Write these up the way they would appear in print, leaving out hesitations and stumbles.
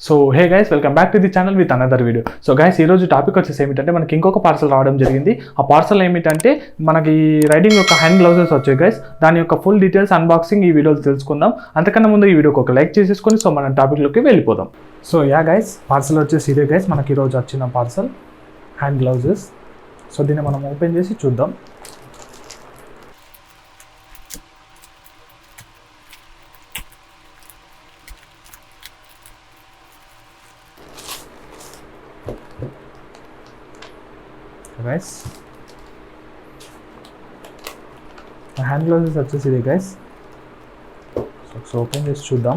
So hey guys, welcome back to the channel with another video. So guys, ఈరోజు topic వచ్చేసి ఏమిటంటే మనకి ఇంకొక పార్సల్ రావడం జరిగింది. ఆ పార్సల్ ఏమిటంటే మనకి రైడింగ్ యొక్క హ్యాండ్ గ్లౌజెస్ వచ్చాయి గైస్. దాని యొక్క ఫుల్ డీటెయిల్స్ అన్బాక్సింగ్ ఈ వీడియోలో తెలుసుకుందాం. అంతకన్నా ముందు ఈ వీడియోకి ఒక లైక్ చేసేసుకొని సో మనం టాపిక్లోకి వెళ్ళిపోదాం. సో యా గైస్, పార్సల్ వచ్చేసి ఇదే గైస్. మనకి ఈరోజు వచ్చిన పార్సల్ హ్యాండ్ గ్లౌజెస్. సో దీన్ని మనం ఓపెన్ చేసి చూద్దాం. గైస్, హ్యాండ్ గ్లౌజెస్ వచ్చేసి ఇది గైస్. సో ఓపెన్ చేసి చూద్దాం.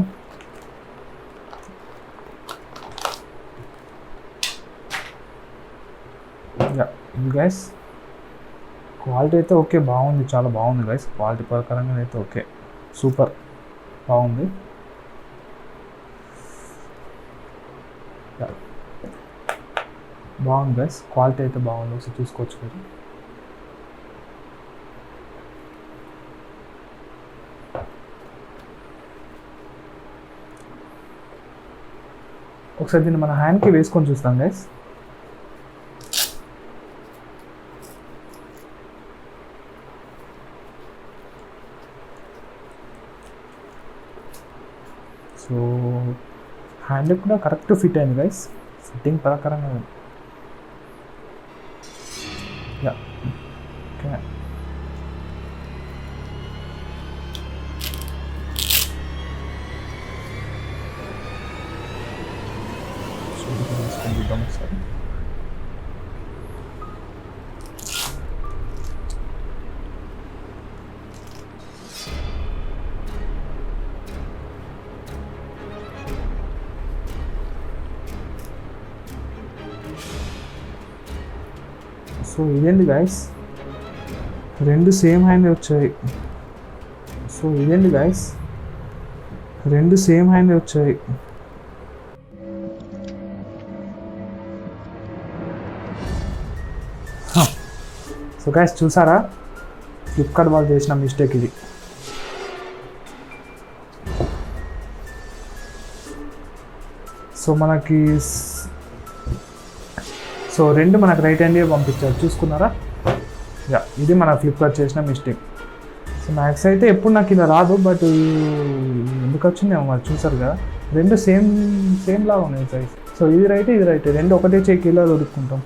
ఇది గైస్, క్వాలిటీ అయితే ఓకే, బాగుంది, చాలా బాగుంది గైస్. క్వాలిటీ ప్రకారంగా అయితే ఓకే, సూపర్ బాగుంది. బాగుంది గైస్, క్వాలిటీ అయితే బాగుంది, ఒకసారి చూసుకోవచ్చు మీరు. ఒకసారి దీన్ని మన హ్యాండ్కి వేసుకొని చూస్తాం గైస్. సో హ్యాండ్ కూడా కరెక్ట్ ఫిట్ అయింది గైస్, ఫిట్టింగ్ ప్రకారంగా. Yeah. Okay. So we can extend the dump side. So ఇదేంటి గైస్, రెండు సేమ్ హ్యాండ్ వచ్చాయి. సో ఇదేంటి గైస్, రెండు సేమ్ హ్యాండ్ వచ్చాయి. సో గైస్ చూసారా, ఫ్లిప్కార్ట్ వాళ్ళు చేసిన మిస్టేక్ ఇది. సో మనకి రెండు మనకు రైట్ హ్యాండ్ పంపించారు, చూసుకున్నారా? యా, ఇది మన ఫ్లిప్కార్ట్ చేసిన మిస్టేక్. సో మ్యాక్స్ అయితే ఎప్పుడు నాకు ఇలా రాదు, బట్ ఎందుకు వచ్చిందేమో మరి. చూసారు కదా, రెండు సేమ్ లాగా ఉన్నాయి సైజ్. సో ఇది రైట్, రెండు ఒకటే చేకిలా దొరుకుంటాం.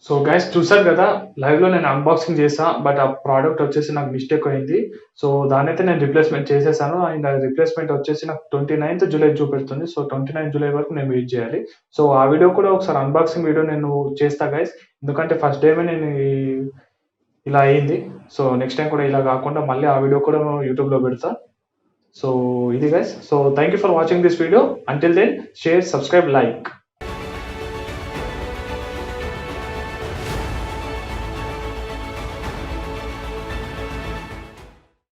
సో గైస్ చూసారు కదా, లైవ్లో నేను అన్బాక్సింగ్ చేసా, బట్ ఆ ప్రోడక్ట్ వచ్చేసి నాకు మిస్టేక్ అయింది. సో దాని అయితే నేను రిప్లేస్మెంట్ చేసేసాను. అండ్ రిప్లేస్మెంట్ వచ్చేసి నాకు 29th జూలై చూపెడుతుంది. సో 29 జూలై వరకు నేను వెయిట్ చేయాలి. సో ఆ వీడియో కూడా ఒకసారి అన్బాక్సింగ్ వీడియో నేను చేస్తా గైస్, ఎందుకంటే ఫస్ట్ టైమే నేను ఇలా అయింది. సో నెక్స్ట్ టైం కూడా ఇలా కాకుండా మళ్ళీ ఆ వీడియో కూడా యూట్యూబ్లో పెడతా. సో ఇది guys. So thank you for watching this video. Until then, share, subscribe, like.